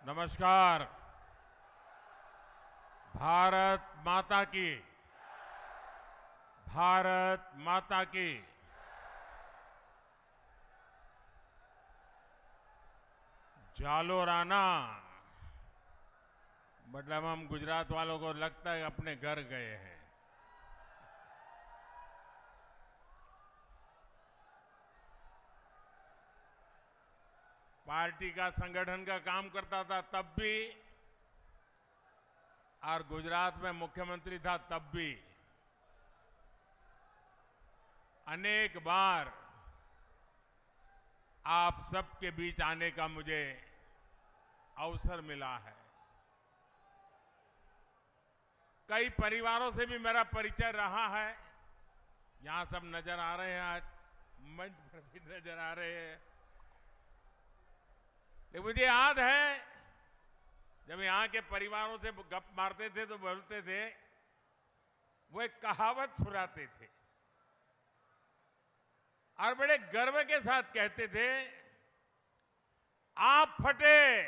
नमस्कार। भारत माता की, भारत माता की। जालोराना मतलब हम गुजरात वालों को लगता है अपने घर गए हैं। पार्टी का संगठन का काम करता था तब भी और गुजरात में मुख्यमंत्री था तब भी अनेक बार आप सबके बीच आने का मुझे अवसर मिला है। कई परिवारों से भी मेरा परिचय रहा है। यहां सब नजर आ रहे हैं, आज मंच पर भी नजर आ रहे हैं। लेकिन मुझे याद है जब यहाँ के परिवारों से गप मारते थे तो बोलते थे, वो एक कहावत सुनाते थे और बड़े गर्व के साथ कहते थे, आप फटे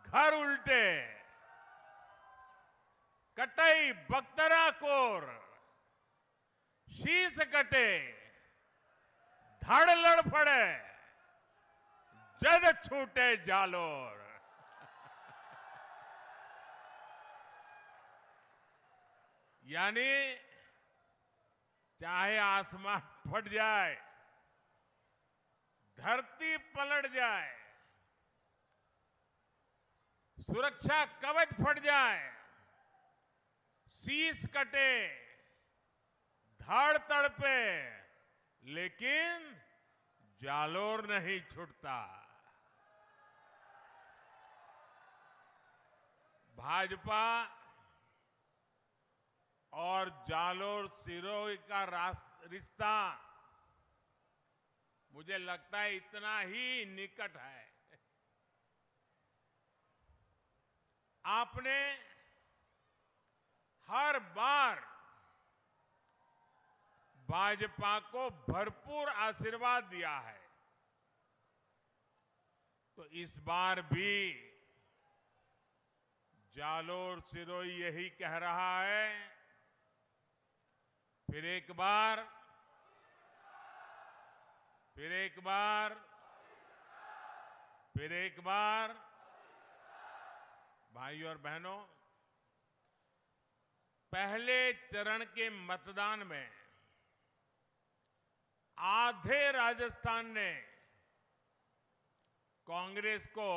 घर उल्टे, कटई बख्तरा कोर, शीश कटे धड़ लड़ पड़े, जद छूटे जालोर। यानी चाहे आसमान फट जाए, धरती पलट जाए, सुरक्षा कवच फट जाए, शीश कटे, धड़ तड़पे, लेकिन जालोर नहीं छूटता। भाजपा और जालोर सिरोही का रिश्ता मुझे लगता है इतना ही निकट है। आपने हर बार भाजपा को भरपूर आशीर्वाद दिया है, तो इस बार भी जालोर सिरोही यही कह रहा है। फिर एक बार फिर एक बार फिर एक बार भाइयों और बहनों, पहले चरण के मतदान में आधे राजस्थान ने कांग्रेस को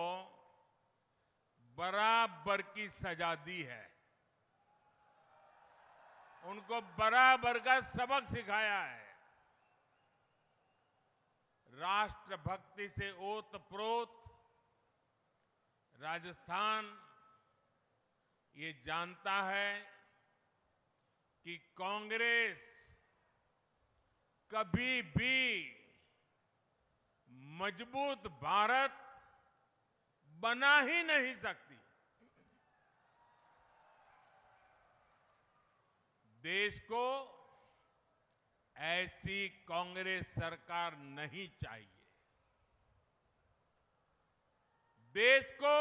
बराबर की सजा दी है, उनको बराबर का सबक सिखाया है। राष्ट्रभक्ति से ओतप्रोत राजस्थान ये जानता है कि कांग्रेस कभी भी मजबूत भारत बना ही नहीं सकती। देश को ऐसी कांग्रेस सरकार नहीं चाहिए। देश को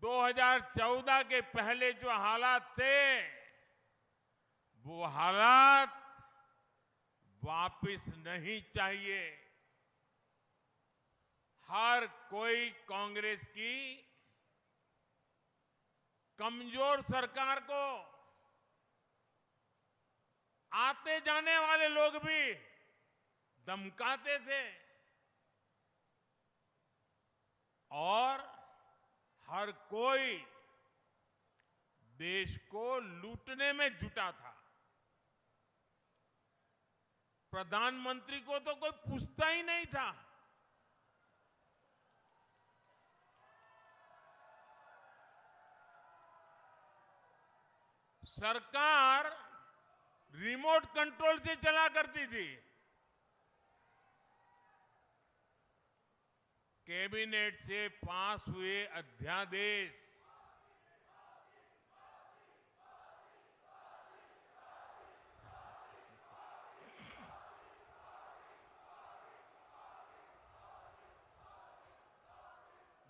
2014 के पहले जो हालात थे, वो हालात वापस नहीं चाहिए। हर कोई कांग्रेस की कमजोर सरकार को, आते जाने वाले लोग भी धमकाते थे और हर कोई देश को लूटने में जुटा था। प्रधानमंत्री को तो कोई पूछता ही नहीं था। सरकार रिमोट कंट्रोल से चला करती थी। कैबिनेट से पास हुए अध्यादेश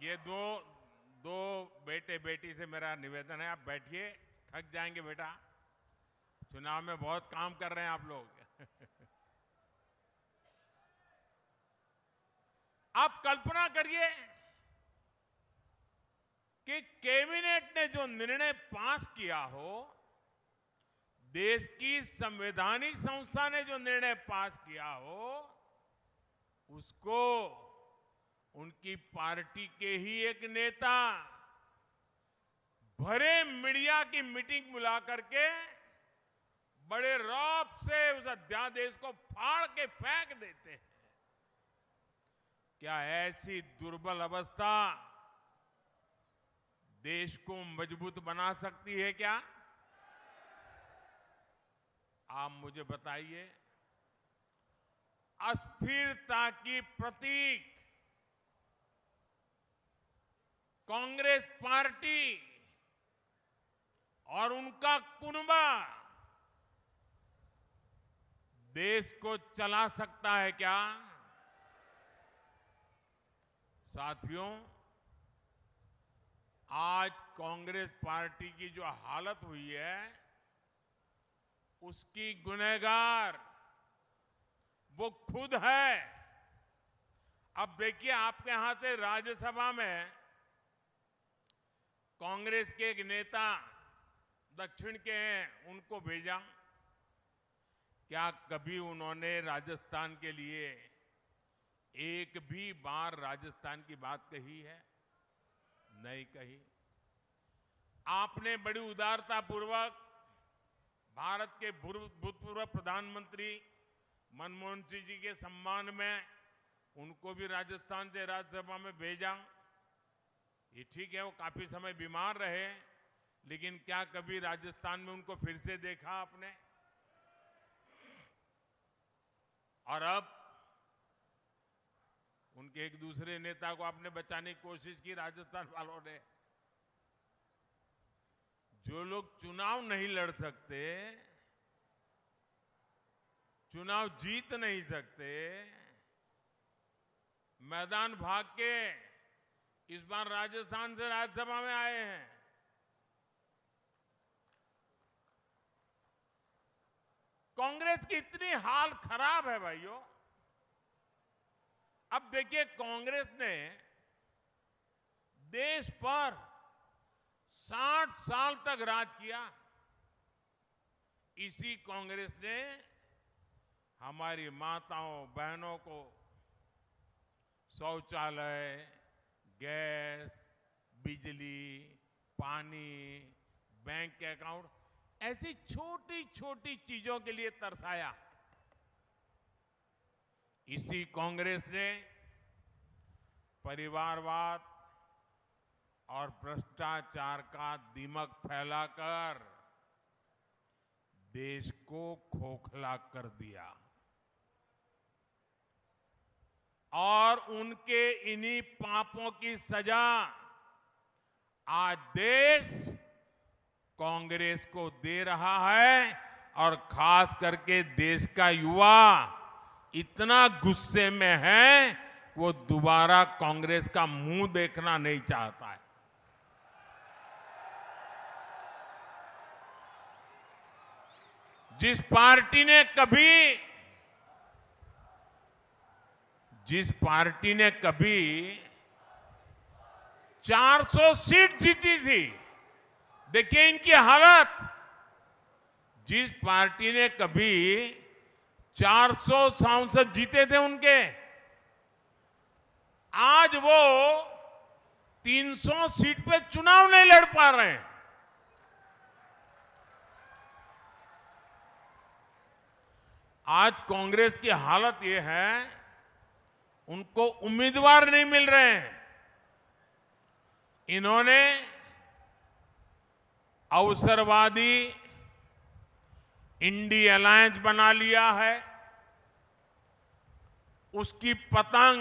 ये दो दो बेटे बेटी से मेरा निवेदन है, आप बैठिए, थक जाएंगे बेटा, चुनाव में बहुत काम कर रहे हैं आप लोग। आप कल्पना करिए कि कैबिनेट ने जो निर्णय पास किया हो, देश की संवैधानिक संस्था ने जो निर्णय पास किया हो, उसको उनकी पार्टी के ही एक नेता भरे मीडिया की मीटिंग बुला करके बड़े रौब से उस अध्यादेश को फाड़ के फेंक देते हैं। क्या ऐसी दुर्बल अवस्था देश को मजबूत बना सकती है क्या? आप मुझे बताइए, अस्थिरता की प्रतीक कांग्रेस पार्टी और उनका कुनबा देश को चला सकता है क्या? साथियों, आज कांग्रेस पार्टी की जो हालत हुई है, उसकी गुनहगार वो खुद है। अब देखिए, आपके यहां से राज्यसभा में कांग्रेस के एक नेता दक्षिण के हैं, उनको भेजा। क्या कभी उन्होंने राजस्थान के लिए एक भी बार राजस्थान की बात कही है? नहीं कही। आपने बड़ी उदारतापूर्वक भारत के भूतपूर्व प्रधानमंत्री मनमोहन सिंह जी के सम्मान में उनको भी राजस्थान से राज्यसभा में भेजा। ये ठीक है, वो काफी समय बीमार रहे, लेकिन क्या कभी राजस्थान में उनको फिर से देखा आपने? और अब उनके एक दूसरे नेता को आपने बचाने की कोशिश की राजस्थान वालों ने। जो लोग चुनाव नहीं लड़ सकते, चुनाव जीत नहीं सकते, मैदान भाग के इस बार राजस्थान से राज्यसभा में आए हैं। कांग्रेस की इतनी हाल खराब है भाइयों। अब देखिए, कांग्रेस ने देश पर 60 साल तक राज किया। इसी कांग्रेस ने हमारी माताओं बहनों को शौचालय, गैस, बिजली, पानी, बैंक के अकाउंट, ऐसी छोटी छोटी चीजों के लिए तरसाया। इसी कांग्रेस ने परिवारवाद और भ्रष्टाचार का दीमक फैलाकर देश को खोखला कर दिया। और उनके इन्हीं पापों की सजा आज देश कांग्रेस को दे रहा है। और खास करके देश का युवा इतना गुस्से में है, वो दोबारा कांग्रेस का मुंह देखना नहीं चाहता है। जिस पार्टी ने कभी 400 सीट जीती थी, देखिए इनकी हालत। जिस पार्टी ने कभी 400 सांसद जीते थे उनके, आज वो 300 सीट पे चुनाव नहीं लड़ पा रहे हैं। आज कांग्रेस की हालत ये है, उनको उम्मीदवार नहीं मिल रहे हैं। इन्होंने अवसरवादी इंडी अलायंस बना लिया है। उसकी पतंग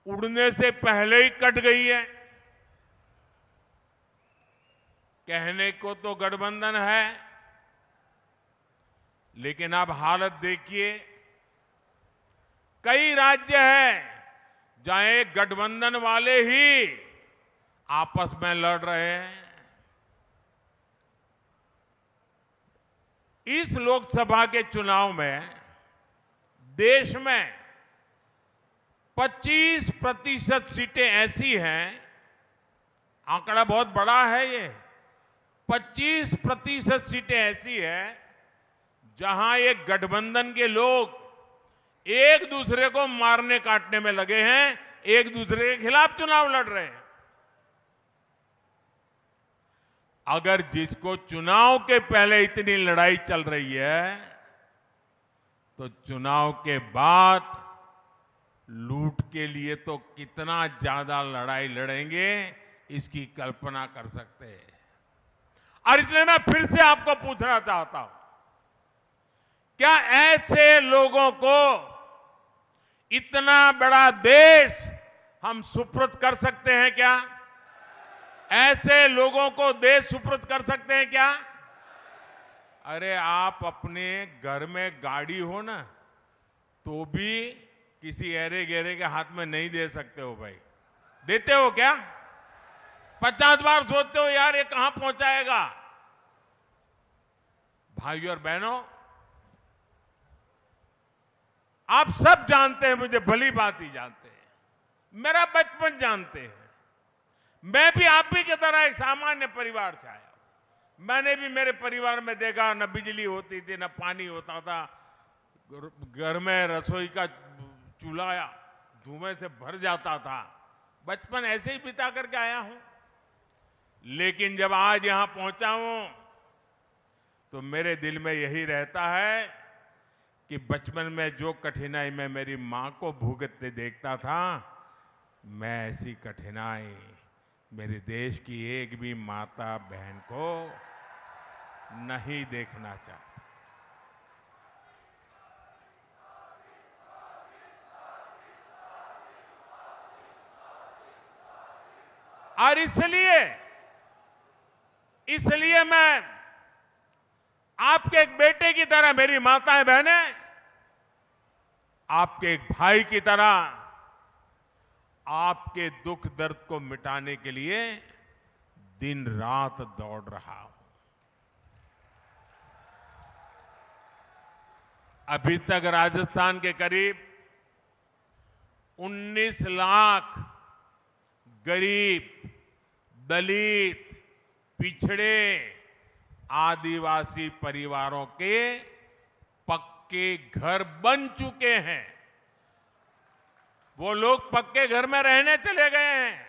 उड़ने से पहले ही कट गई है। कहने को तो गठबंधन है, लेकिन अब हालत देखिए। कई राज्य हैं जहां एक गठबंधन वाले ही आपस में लड़ रहे हैं। इस लोकसभा के चुनाव में देश में 25% सीटें ऐसी हैं, आंकड़ा बहुत बड़ा है ये, 25% सीटें ऐसी हैं जहां एक गठबंधन के लोग एक दूसरे को मारने काटने में लगे हैं, एक दूसरे के खिलाफ चुनाव लड़ रहे हैं। अगर जिसको चुनाव के पहले इतनी लड़ाई चल रही है, तो चुनाव के बाद लूट के लिए तो कितना ज्यादा लड़ाई लड़ेंगे, इसकी कल्पना कर सकते हैं। और इसलिए मैं फिर से आपको पूछना चाहता हूं, क्या ऐसे लोगों को इतना बड़ा देश हम सुपुर्द कर सकते हैं क्या? ऐसे लोगों को देश सुपुर्द कर सकते हैं क्या? अरे आप अपने घर में गाड़ी हो ना, तो भी किसी ऐरे गहरे के हाथ में नहीं दे सकते हो भाई। देते हो क्या? 50 बार सोचते हो यार ये कहां पहुंचाएगा। भाइयों और बहनों, आप सब जानते हैं, मुझे भली बात ही जानते हैं, मेरा बचपन जानते हैं। मैं भी आप भी की तरह एक सामान्य परिवार से आया। मैंने भी मेरे परिवार में देखा, न बिजली होती थी, न पानी होता था, घर में रसोई का चूल्हा धुएं से भर जाता था। बचपन ऐसे ही बिता करके आया हूं। लेकिन जब आज यहां पहुंचा हूं, तो मेरे दिल में यही रहता है कि बचपन में जो कठिनाई मैं मेरी मां को भुगतते देखता था, मैं ऐसी कठिनाई मेरे देश की एक भी माता बहन को नहीं देखना चाहता। और इसलिए मैं आपके एक बेटे की तरह, मेरी माताएं बहनें, आपके एक भाई की तरह आपके दुख दर्द को मिटाने के लिए दिन रात दौड़ रहा हूं। अभी तक राजस्थान के करीब 19 लाख गरीब, दलित, पिछड़े, आदिवासी परिवारों के पक्के घर बन चुके हैं। वो लोग पक्के घर में रहने चले गए हैं।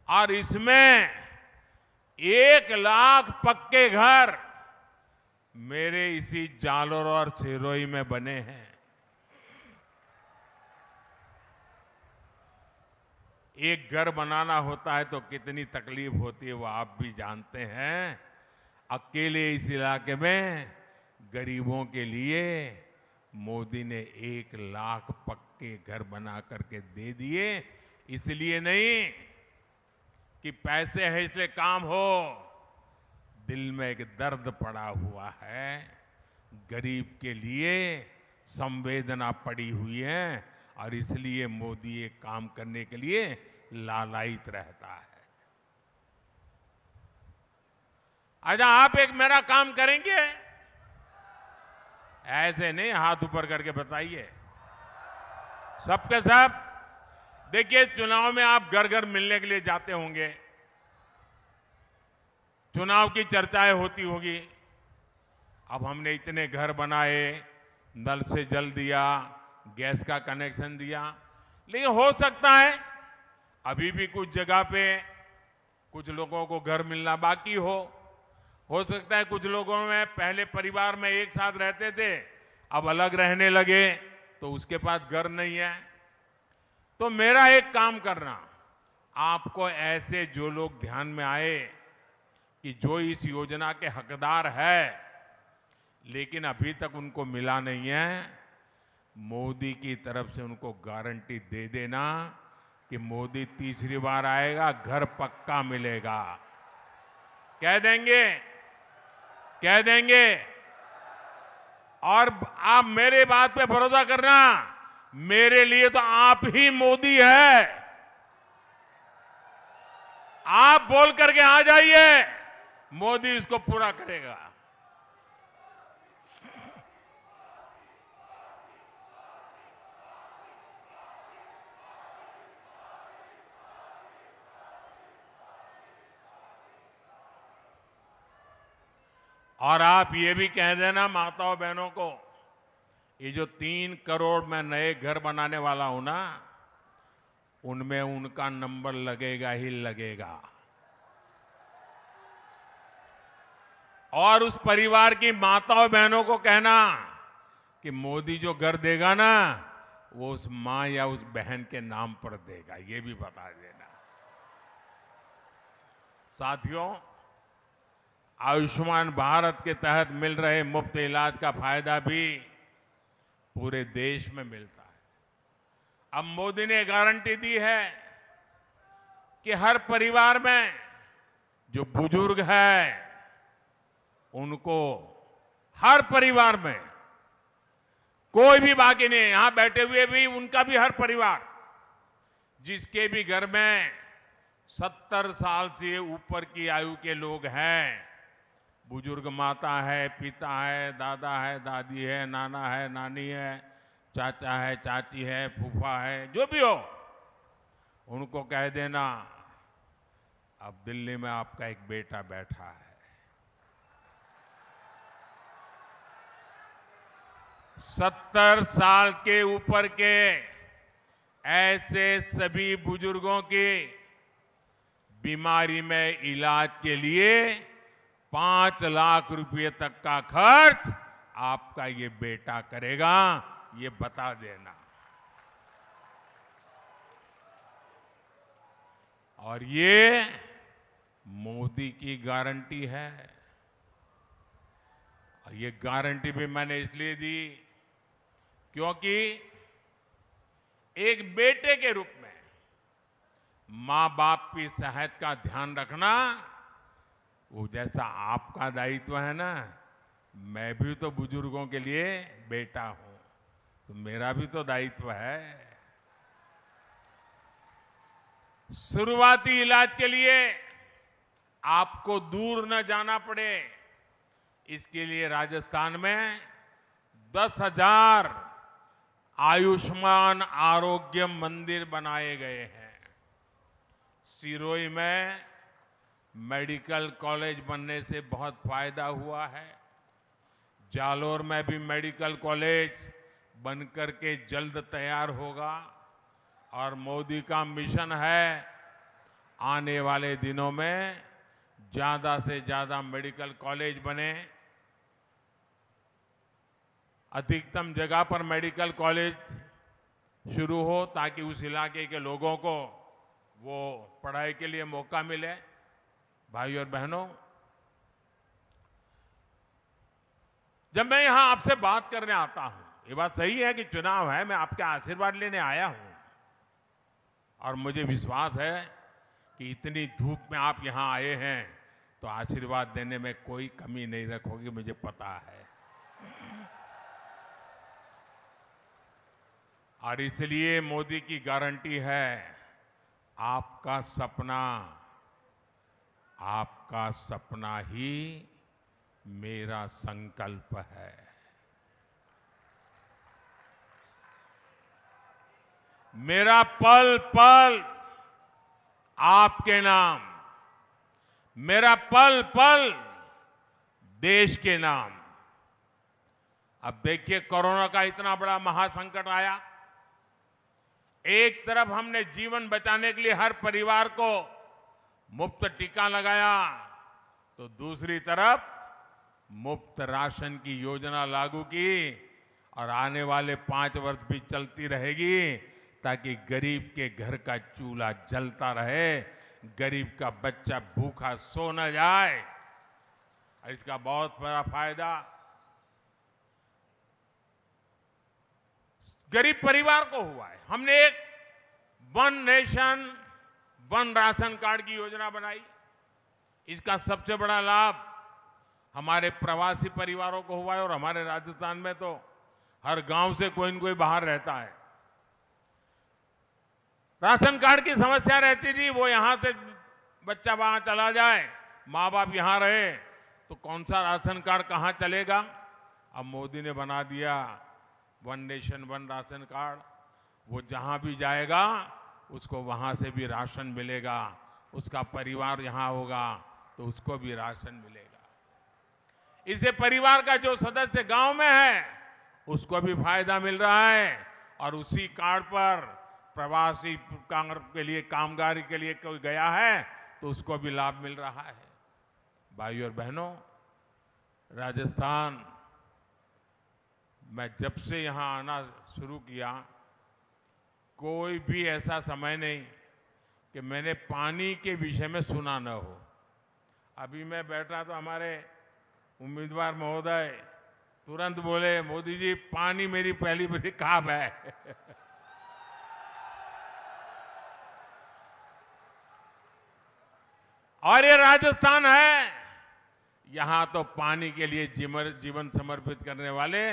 और इसमें 1 लाख पक्के घर मेरे इसी जालोर और सिरोही में बने हैं। एक घर बनाना होता है तो कितनी तकलीफ होती है, वो आप भी जानते हैं। अकेले इस इलाके में गरीबों के लिए मोदी ने 1 लाख पक्के घर बना करके दे दिए। इसलिए नहीं कि पैसे हैं इसलिए काम हो, दिल में एक दर्द पड़ा हुआ है, गरीब के लिए संवेदना पड़ी हुई है, और इसलिए मोदी ये काम करने के लिए लालायित रहता है। अच्छा, आप एक मेरा काम करेंगे? ऐसे नहीं हाथ ऊपर करके बताइए। सबके सब देखिए, चुनाव में आप घर घर मिलने के लिए जाते होंगे, चुनाव की चर्चाएं होती होगी। अब हमने इतने घर बनाए, नल से जल दिया, गैस का कनेक्शन दिया, लेकिन हो सकता है अभी भी कुछ जगह पे कुछ लोगों को घर मिलना बाकी हो सकता है कुछ लोगों में पहले परिवार में एक साथ रहते थे, अब अलग रहने लगे, तो उसके पास घर नहीं है। तो मेरा एक काम करना, आपको ऐसे जो लोग ध्यान में आए कि जो इस योजना के हकदार है लेकिन अभी तक उनको मिला नहीं है, मोदी की तरफ से उनको गारंटी दे देना कि मोदी तीसरी बार आएगा, घर पक्का मिलेगा। कह देंगे? कह देंगे? और आप मेरे बात पे भरोसा करना, मेरे लिए तो आप ही मोदी है। आप बोल करके आ जाइए, मोदी इसको पूरा करेगा। और आप ये भी कह देना माताओं बहनों को, ये जो 3 करोड़ मैं नए घर बनाने वाला हूं ना, उनमें उनका नंबर लगेगा ही लगेगा। और उस परिवार की माताओं बहनों को कहना कि मोदी जो घर देगा ना, वो उस मां या उस बहन के नाम पर देगा, ये भी बता देना। साथियों, आयुष्मान भारत के तहत मिल रहे मुफ्त इलाज का फायदा भी पूरे देश में मिलता है। अब मोदी ने गारंटी दी है कि हर परिवार में जो बुजुर्ग है, उनको हर परिवार में कोई भी बाकी नहीं, यहां बैठे हुए भी उनका भी हर परिवार जिसके भी घर में 70 साल से ऊपर की आयु के लोग हैं, बुजुर्ग माता है, पिता है, दादा है, दादी है, नाना है, नानी है, चाचा है, चाची है, फूफा है, जो भी हो, उनको कह देना अब दिल्ली में आपका एक बेटा बैठा है। 70 साल के ऊपर के ऐसे सभी बुजुर्गों की बीमारी में इलाज के लिए 5 लाख रुपए तक का खर्च आपका ये बेटा करेगा, ये बता देना। और ये मोदी की गारंटी है। और ये गारंटी भी मैंने इसलिए दी क्योंकि एक बेटे के रूप में मां बाप की सेहत का ध्यान रखना, वो जैसा आपका दायित्व है ना, मैं भी तो बुजुर्गों के लिए बेटा हूं, तो मेरा भी तो दायित्व है। शुरुआती इलाज के लिए आपको दूर न जाना पड़े, इसके लिए राजस्थान में 10,000 आयुष्मान आरोग्य मंदिर बनाए गए हैं। सिरोही में मेडिकल कॉलेज बनने से बहुत फायदा हुआ है। जालोर में भी मेडिकल कॉलेज बनकर के जल्द तैयार होगा। और मोदी का मिशन है आने वाले दिनों में ज्यादा से ज्यादा मेडिकल कॉलेज बने, अधिकतम जगह पर मेडिकल कॉलेज शुरू हो ताकि उस इलाके के लोगों को वो पढ़ाई के लिए मौका मिले। भाई और बहनों, जब मैं यहां आपसे बात करने आता हूं, ये बात सही है कि चुनाव है, मैं आपके आशीर्वाद लेने आया हूं। और मुझे विश्वास है कि इतनी धूप में आप यहां आए हैं तो आशीर्वाद देने में कोई कमी नहीं रखोगे, मुझे पता है। और इसलिए मोदी की गारंटी है, आपका सपना ही मेरा संकल्प है। मेरा पल पल आपके नाम, मेरा पल पल देश के नाम। अब देखिए, कोरोना का इतना बड़ा महासंकट आया, एक तरफ हमने जीवन बचाने के लिए हर परिवार को मुफ्त टीका लगाया, तो दूसरी तरफ मुफ्त राशन की योजना लागू की और आने वाले 5 वर्ष भी चलती रहेगी ताकि गरीब के घर का चूल्हा जलता रहे, गरीब का बच्चा भूखा सो न जाए। इसका बहुत बड़ा फायदा गरीब परिवार को हुआ है। हमने एक 1 नेशन 1 राशन कार्ड की योजना बनाई। इसका सबसे बड़ा लाभ हमारे प्रवासी परिवारों को हुआ है। और हमारे राजस्थान में तो हर गांव से कोई न कोई बाहर रहता है, राशन कार्ड की समस्या रहती थी, वो यहां से बच्चा वहां चला जाए, माँ बाप यहां रहे, तो कौन सा राशन कार्ड कहां चलेगा। अब मोदी ने बना दिया one nation one ration card, वो जहां भी जाएगा उसको वहां से भी राशन मिलेगा, उसका परिवार यहां होगा तो उसको भी राशन मिलेगा। इससे परिवार का जो सदस्य गांव में है उसको भी फायदा मिल रहा है, और उसी कार्ड पर प्रवासी के लिए, कामगारी के लिए कोई गया है तो उसको भी लाभ मिल रहा है। भाइयों और बहनों, राजस्थान मैं जब से यहां आना शुरू किया, कोई भी ऐसा समय नहीं कि मैंने पानी के विषय में सुना न हो। अभी मैं बैठा तो हमारे उम्मीदवार महोदय तुरंत बोले, मोदी जी पानी मेरी पहली बड़ी ख्वाब है। और ये राजस्थान है, यहां तो पानी के लिए जीवन समर्पित करने वाले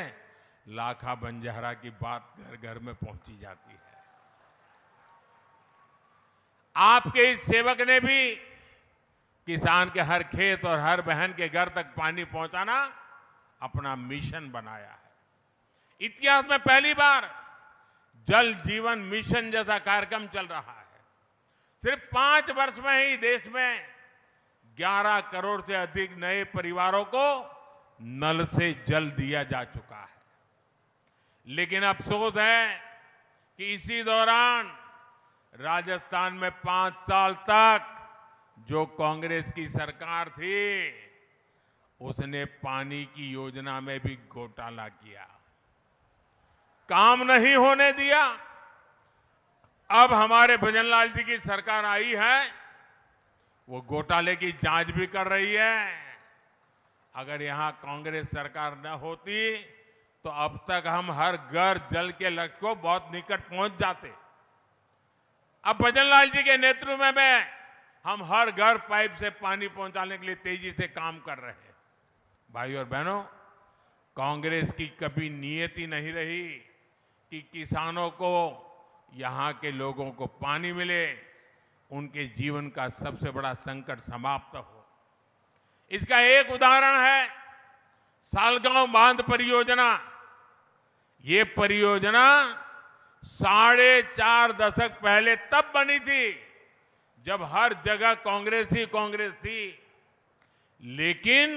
लाखा बंजारा की बात घर घर में पहुंची जाती है। आपके इस सेवक ने भी किसान के हर खेत और हर बहन के घर तक पानी पहुंचाना अपना मिशन बनाया है। इतिहास में पहली बार जल जीवन मिशन जैसा कार्यक्रम चल रहा है। सिर्फ 5 वर्ष में ही देश में 11 करोड़ से अधिक नए परिवारों को नल से जल दिया जा चुका है। लेकिन अफसोस है कि इसी दौरान राजस्थान में 5 साल तक जो कांग्रेस की सरकार थी, उसने पानी की योजना में भी घोटाला किया, काम नहीं होने दिया। अब हमारे भजनलाल जी की सरकार आई है, वो घोटाले की जांच भी कर रही है। अगर यहां कांग्रेस सरकार न होती तो अब तक हम हर घर जल के लक्ष्य को बहुत निकट पहुंच जाते। अब भजनलाल जी के नेतृत्व में हम हर घर पाइप से पानी पहुंचाने के लिए तेजी से काम कर रहे हैं। भाइयों और बहनों, कांग्रेस की कभी नियति नहीं रही कि किसानों को, यहां के लोगों को पानी मिले, उनके जीवन का सबसे बड़ा संकट समाप्त हो। इसका एक उदाहरण है सालगांव बांध परियोजना। ये परियोजना 4.5 दशक पहले तब बनी थी जब हर जगह कांग्रेस ही कांग्रेस थी, लेकिन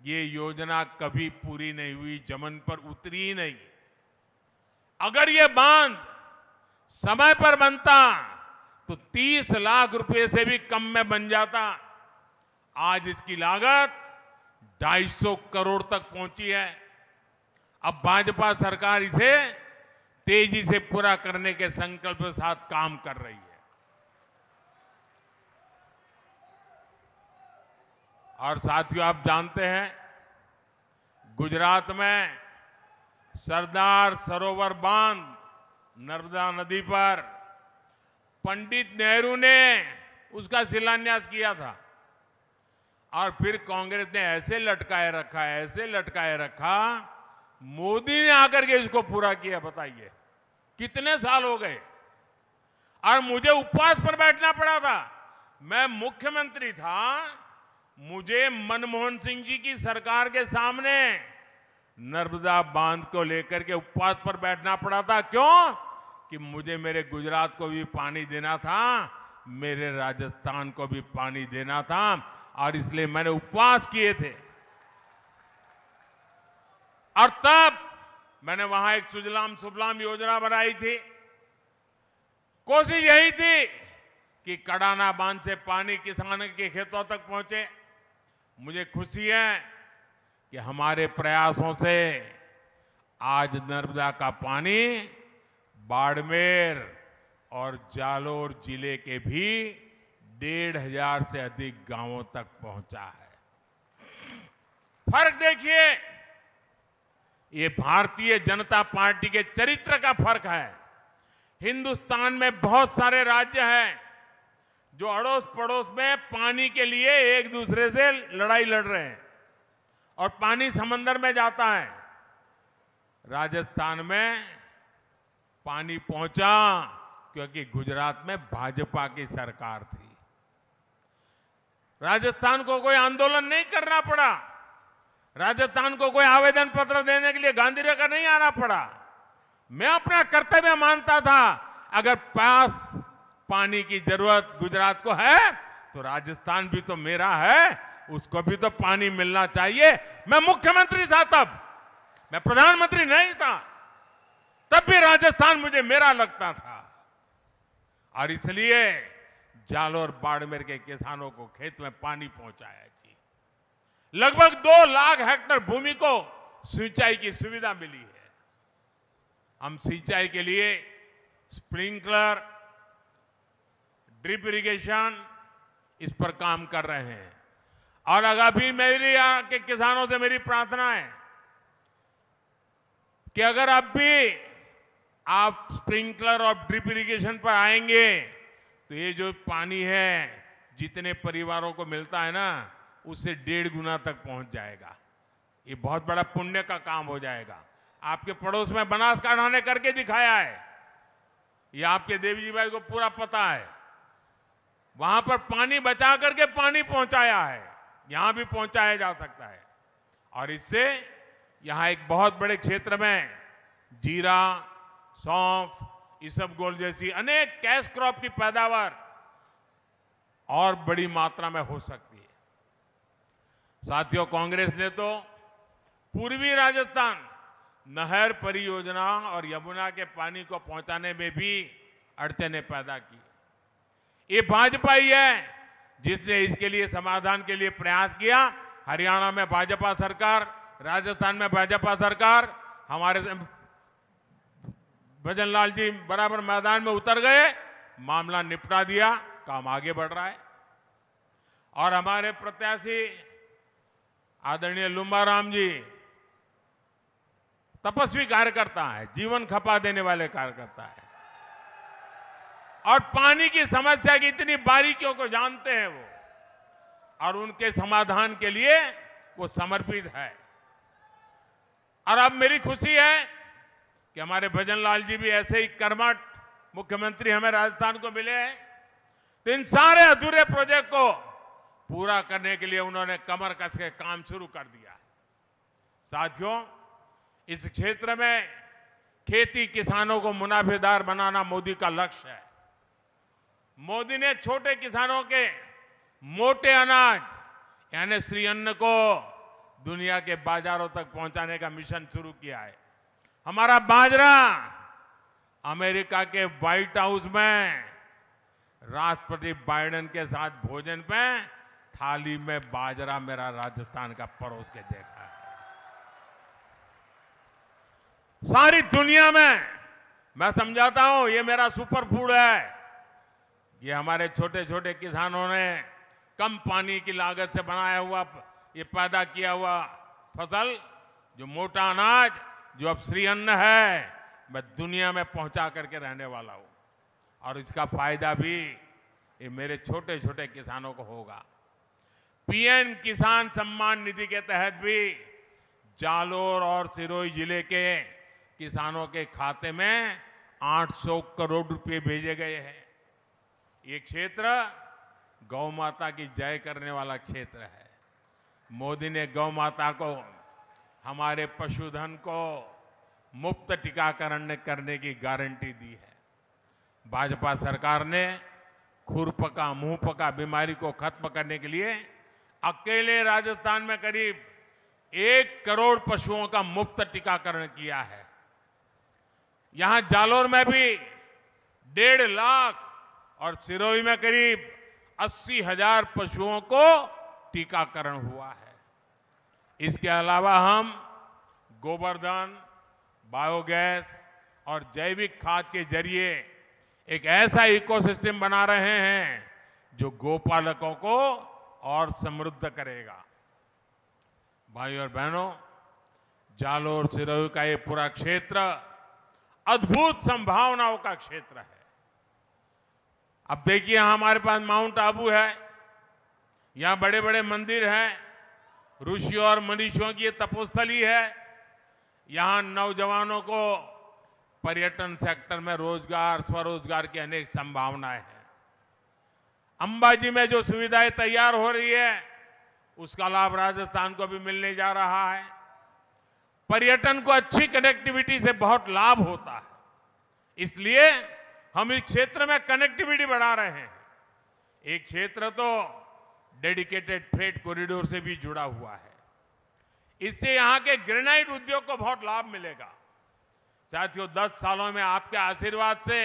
ये योजना कभी पूरी नहीं हुई, जमीन पर उतरी ही नहीं। अगर ये बांध समय पर बनता तो 30 लाख रुपए से भी कम में बन जाता। आज इसकी लागत 250 करोड़ तक पहुंची है। अब भाजपा सरकार इसे तेजी से पूरा करने के संकल्प के साथ काम कर रही है। और साथियों, आप जानते हैं गुजरात में सरदार सरोवर बांध नर्मदा नदी पर पंडित नेहरू ने उसका शिलान्यास किया था, और फिर कांग्रेस ने ऐसे लटकाए रखा, ऐसे लटकाए रखा, मोदी ने आकर के इसको पूरा किया। बताइए कितने साल हो गए। और मुझे उपवास पर बैठना पड़ा था। मैं मुख्यमंत्री था, मुझे मनमोहन सिंह जी की सरकार के सामने नर्मदा बांध को लेकर के उपवास पर बैठना पड़ा था। क्यों? कि मुझे मेरे गुजरात को भी पानी देना था, मेरे राजस्थान को भी पानी देना था, और इसलिए मैंने उपवास किए थे। और तब मैंने वहां एक सुजलाम सुफलाम योजना बनाई थी। कोशिश यही थी कि कड़ाना बांध से पानी किसानों के खेतों तक पहुंचे। मुझे खुशी है कि हमारे प्रयासों से आज नर्मदा का पानी बाड़मेर और जालोर जिले के भी 1,500 से अधिक गांवों तक पहुंचा है। फर्क देखिए, ये भारतीय जनता पार्टी के चरित्र का फर्क है। हिंदुस्तान में बहुत सारे राज्य हैं जो अड़ोस पड़ोस में पानी के लिए एक दूसरे से लड़ाई लड़ रहे हैं, और पानी समंदर में जाता है। राजस्थान में पानी पहुंचा क्योंकि गुजरात में भाजपा की सरकार थी। राजस्थान को कोई आंदोलन नहीं करना पड़ा, राजस्थान को कोई आवेदन पत्र देने के लिए गांधीनगर नहीं आना पड़ा। मैं अपना कर्तव्य मानता था, अगर पास पानी की जरूरत गुजरात को है तो राजस्थान भी तो मेरा है, उसको भी तो पानी मिलना चाहिए। मैं मुख्यमंत्री था तब, मैं प्रधानमंत्री नहीं था, तब भी राजस्थान मुझे मेरा लगता था। और इसलिए जालोर बाड़मेर के किसानों को खेत में पानी पहुंचाया जी। लगभग 2 लाख हेक्टेयर भूमि को सिंचाई की सुविधा मिली है। हम सिंचाई के लिए स्प्रिंकलर, ड्रिप इरिगेशन, इस पर काम कर रहे हैं। और अगर भी मेरी यहाँ के किसानों से मेरी प्रार्थना है कि अगर अब भी आप स्प्रिंकलर और ड्रिप इरिगेशन पर आएंगे तो ये जो पानी है जितने परिवारों को मिलता है ना, उससे 1.5 गुना तक पहुंच जाएगा। ये बहुत बड़ा पुण्य का काम हो जाएगा। आपके पड़ोस में बनासकांठा ने करके दिखाया है, ये आपके देवी जी भाई को पूरा पता है। वहां पर पानी बचा करके पानी पहुंचाया है, यहां भी पहुंचाया जा सकता है। और इससे यहां एक बहुत बड़े क्षेत्र में जीरा, सौंफ, इसबगोल जैसी अनेक कैश क्रॉप की पैदावार और बड़ी मात्रा में हो सकती है। साथियों, कांग्रेस ने तो पूर्वी राजस्थान नहर परियोजना और यमुना के पानी को पहुंचाने में भी अड़चनें पैदा की। ये भाजपा ही है जिसने इसके लिए समाधान के लिए प्रयास किया। हरियाणा में भाजपा सरकार, राजस्थान में भाजपा सरकार, हमारे भजन लाल जी बराबर मैदान में उतर गए, मामला निपटा दिया, काम आगे बढ़ रहा है। और हमारे प्रत्याशी आदरणीय लुम्बाराम जी तपस्वी कार्यकर्ता है, जीवन खपा देने वाले कार्यकर्ता है और पानी की समस्या की इतनी बारीकियों को जानते हैं वो, और उनके समाधान के लिए वो समर्पित है। और अब मेरी खुशी है कि हमारे भजन लाल जी भी ऐसे ही कर्मठ मुख्यमंत्री हमें राजस्थान को मिले हैं, तो इन सारे अधूरे प्रोजेक्ट को पूरा करने के लिए उन्होंने कमर कस के काम शुरू कर दिया। साथियों, इस क्षेत्र में खेती किसानों को मुनाफेदार बनाना मोदी का लक्ष्य है। मोदी ने छोटे किसानों के मोटे अनाज यानी श्री अन्न को दुनिया के बाजारों तक पहुंचाने का मिशन शुरू किया है। हमारा बाजरा अमेरिका के व्हाइट हाउस में राष्ट्रपति बाइडेन के साथ भोजन पे थाली में बाजरा मेरा राजस्थान का परोस के देखा है। सारी दुनिया में मैं समझाता हूं ये मेरा सुपर फूड है। ये हमारे छोटे छोटे किसानों ने कम पानी की लागत से बनाया हुआ, ये पैदा किया हुआ फसल, जो मोटा अनाज, जो अब श्री अन्न है, मैं दुनिया में पहुंचा करके रहने वाला हूं। और इसका फायदा भी ये मेरे छोटे छोटे किसानों को होगा। पीएम किसान सम्मान निधि के तहत भी जालोर और सिरोही जिले के किसानों के खाते में 800 करोड़ रुपए भेजे गए हैं। ये क्षेत्र गौ माता की जय करने वाला क्षेत्र है। मोदी ने गौ माता को, हमारे पशुधन को मुफ्त टीकाकरण करने की गारंटी दी है। भाजपा सरकार ने खुरपका मुंहपका बीमारी को खत्म करने के लिए अकेले राजस्थान में करीब 1 करोड़ पशुओं का मुफ्त टीकाकरण किया है। यहां जालोर में भी 1.5 लाख और सिरोही में करीब 80,000 पशुओं को टीकाकरण हुआ है। इसके अलावा हम गोबरधन, बायोगैस और जैविक खाद के जरिए एक ऐसा इकोसिस्टम बना रहे हैं जो गोपालकों को और समृद्ध करेगा। भाइयों और बहनों, जालोर सिरोही का ये पूरा क्षेत्र अद्भुत संभावनाओं का क्षेत्र है। अब देखिए, यहां हमारे पास माउंट आबू है, यहां बड़े बड़े मंदिर हैं, ऋषियों और मनीषियों की ये तपोस्थली है। यहां नौजवानों को पर्यटन सेक्टर में रोजगार, स्वरोजगार की अनेक संभावनाएं हैं। अंबाजी में जो सुविधाएं तैयार हो रही है, उसका लाभ राजस्थान को भी मिलने जा रहा है। पर्यटन को अच्छी कनेक्टिविटी से बहुत लाभ होता है, इसलिए हम इस क्षेत्र में कनेक्टिविटी बढ़ा रहे हैं। एक क्षेत्र तो डेडिकेटेड फ्रेट कॉरिडोर से भी जुड़ा हुआ है। इससे यहां के ग्रेनाइट उद्योग को बहुत लाभ मिलेगा। साथियों, 10 सालों में आपके आशीर्वाद से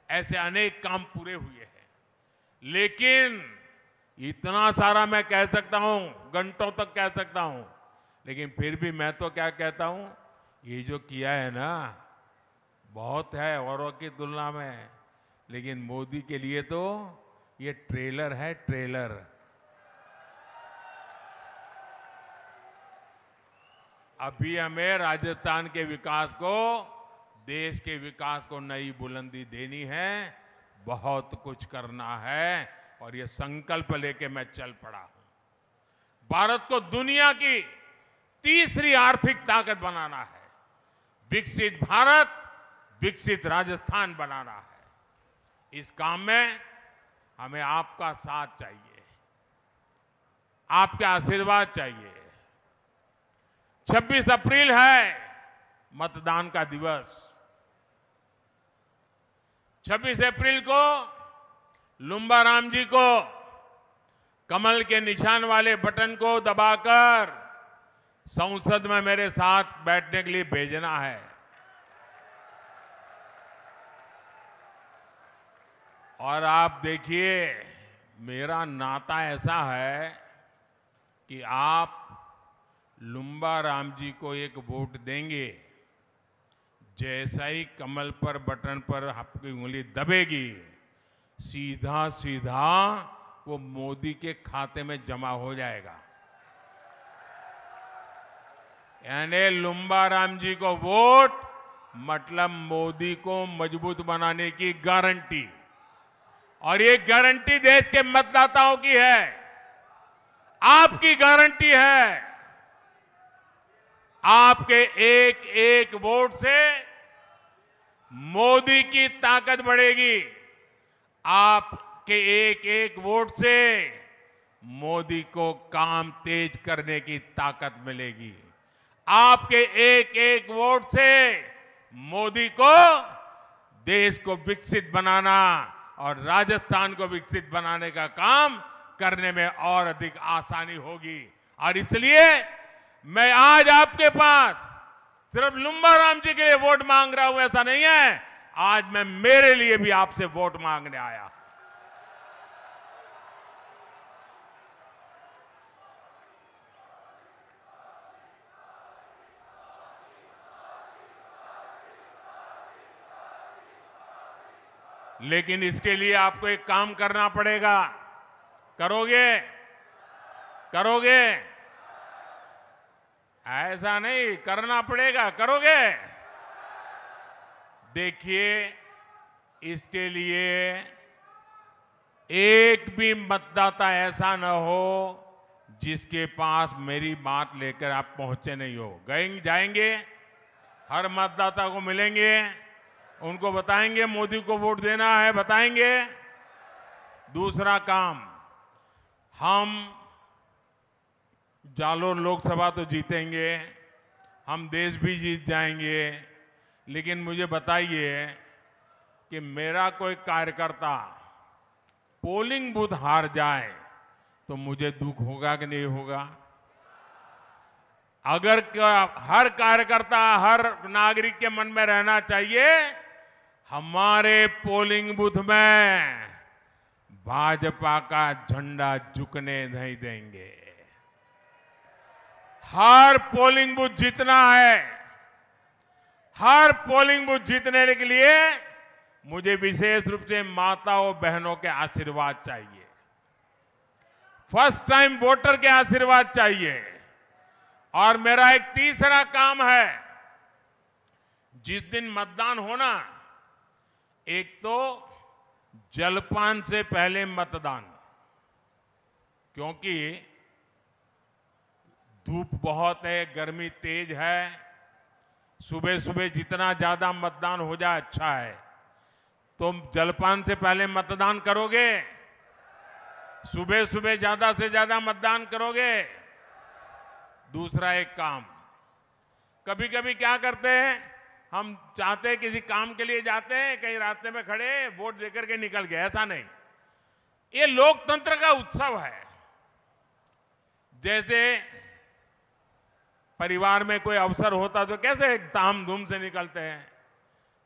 ऐसे अनेक काम पूरे हुए हैं, लेकिन इतना सारा मैं कह सकता हूं, घंटों तक कह सकता हूं, लेकिन फिर भी मैं तो क्या कहता हूं, ये जो किया है ना, बहुत है औरों की तुलना में, लेकिन मोदी के लिए तो ये ट्रेलर है, ट्रेलर। अभी हमें राजस्थान के विकास को, देश के विकास को नई बुलंदी देनी है, बहुत कुछ करना है, और ये संकल्प लेके मैं चल पड़ा हूं। भारत को दुनिया की तीसरी आर्थिक ताकत बनाना है। विकसित भारत, विकसित राजस्थान बनाना है। इस काम में हमें आपका साथ चाहिए, आपके आशीर्वाद चाहिए। 26 अप्रैल है मतदान का दिवस। 26 अप्रैल को लुम्बा राम जी को कमल के निशान वाले बटन को दबाकर संसद में मेरे साथ बैठने के लिए भेजना है। और आप देखिए, मेरा नाता ऐसा है कि आप लुम्बा राम जी को एक वोट देंगे, जैसा ही कमल पर बटन पर आपकी उंगली दबेगी, सीधा सीधा वो मोदी के खाते में जमा हो जाएगा। यानी लुम्बा राम जी को वोट मतलब मोदी को मजबूत बनाने की गारंटी। और ये गारंटी देश के मतदाताओं की है, आपकी गारंटी है। आपके एक एक वोट से मोदी की ताकत बढ़ेगी। आपके एक एक वोट से मोदी को काम तेज करने की ताकत मिलेगी। आपके एक एक वोट से मोदी को देश को विकसित बनाना और राजस्थान को विकसित बनाने का काम करने में और अधिक आसानी होगी। और इसलिए मैं आज आपके पास सिर्फ लुम्बा राम जी के लिए वोट मांग रहा हूं, ऐसा नहीं है। आज मैं मेरे लिए भी आपसे वोट मांगने आया। लेकिन इसके लिए आपको एक काम करना पड़ेगा। करोगे? करोगे? ऐसा नहीं, करना पड़ेगा। करोगे? देखिए, इसके लिए एक भी मतदाता ऐसा न हो जिसके पास मेरी बात लेकर आप पहुंचे नहीं हो। जाएंगे, हर मतदाता को मिलेंगे, उनको बताएंगे मोदी को वोट देना है, बताएंगे। दूसरा काम, हम जालोर लोकसभा तो जीतेंगे, हम देश भी जीत जाएंगे, लेकिन मुझे बताइए कि मेरा कोई कार्यकर्ता पोलिंग बूथ हार जाए तो मुझे दुख होगा कि नहीं होगा? अगर हर कार्यकर्ता, हर नागरिक के मन में रहना चाहिए, हमारे पोलिंग बूथ में भाजपा का झंडा झुकने नहीं देंगे। हर पोलिंग बूथ जीतना है। हर पोलिंग बूथ जीतने के लिए मुझे विशेष रूप से माताओं बहनों के आशीर्वाद चाहिए, फर्स्ट टाइम वोटर के आशीर्वाद चाहिए। और मेरा एक तीसरा काम है, जिस दिन मतदान होना, एक तो जलपान से पहले मतदान, क्योंकि धूप बहुत है, गर्मी तेज है, सुबह सुबह जितना ज्यादा मतदान हो जाए अच्छा है। तुम जलपान से पहले मतदान करोगे? सुबह सुबह ज्यादा से ज्यादा मतदान करोगे? दूसरा एक काम, कभी कभी क्या करते हैं, हम चाहते हैं किसी काम के लिए जाते हैं, कहीं रास्ते में खड़े वोट देकर के निकल गए, ऐसा नहीं। ये लोकतंत्र का उत्सव है। जैसे परिवार में कोई अवसर होता तो कैसे धाम-धूम से निकलते हैं।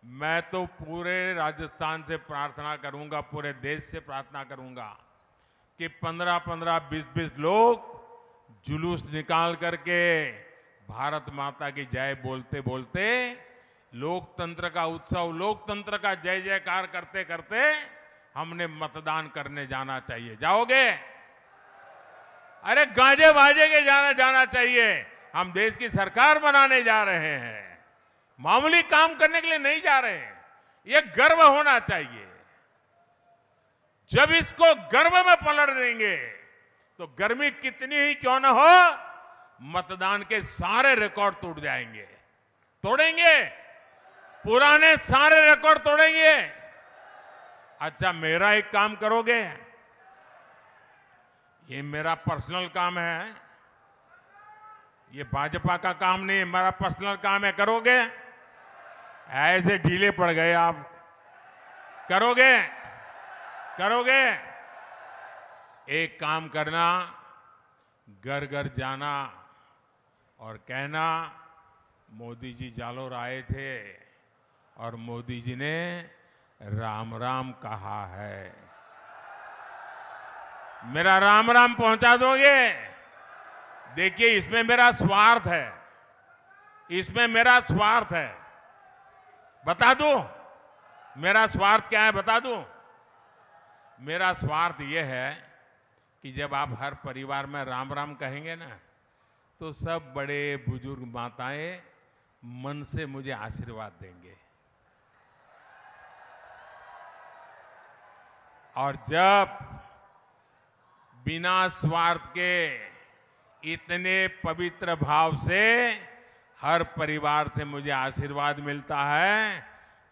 मैं तो पूरे राजस्थान से प्रार्थना करूंगा, पूरे देश से प्रार्थना करूंगा कि 15-15, 20-20 लोग जुलूस निकाल करके भारत माता की जय बोलते बोलते लोकतंत्र का उत्सव, लोकतंत्र का जय जयकार करते करते हमने मतदान करने जाना चाहिए। जाओगे? अरे गाजे बाजे के जाना चाहिए। हम देश की सरकार बनाने जा रहे हैं, मामूली काम करने के लिए नहीं जा रहे हैं। ये गर्व होना चाहिए। जब इसको गर्व में पलट देंगे तो गर्मी कितनी ही क्यों ना हो, मतदान के सारे रिकॉर्ड टूट जाएंगे। तोड़ेंगे, पुराने सारे रिकॉर्ड तोड़ेंगे। अच्छा, मेरा एक काम करोगे? ये मेरा पर्सनल काम है, ये भाजपा का काम नहीं है, मेरा पर्सनल काम है। करोगे? ऐसे ढीले पड़ गए आप। करोगे? करोगे? एक काम करना, घर घर जाना और कहना मोदी जी जालोर आए थे और मोदी जी ने राम राम कहा है। मेरा राम राम पहुंचा दोगे? देखिए, इसमें मेरा स्वार्थ है, इसमें मेरा स्वार्थ है। बता दूं मेरा स्वार्थ क्या है? बता दूं? मेरा स्वार्थ यह है कि जब आप हर परिवार में राम राम कहेंगे ना, तो सब बड़े बुजुर्ग माताएं मन से मुझे आशीर्वाद देंगे। और जब बिना स्वार्थ के इतने पवित्र भाव से हर परिवार से मुझे आशीर्वाद मिलता है,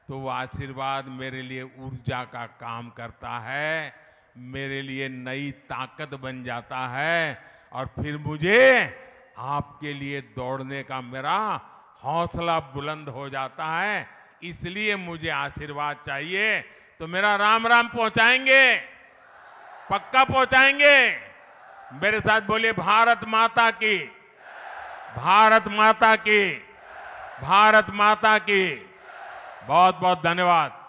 तो वो आशीर्वाद मेरे लिए ऊर्जा का काम करता है, मेरे लिए नई ताकत बन जाता है और फिर मुझे आपके लिए दौड़ने का मेरा हौसला बुलंद हो जाता है। इसलिए मुझे आशीर्वाद चाहिए। तो मेरा राम राम पहुंचाएंगे? पक्का पहुंचाएंगे? मेरे साथ बोलिए, भारत माता की, भारत माता की, भारत माता की। बहुत बहुत धन्यवाद।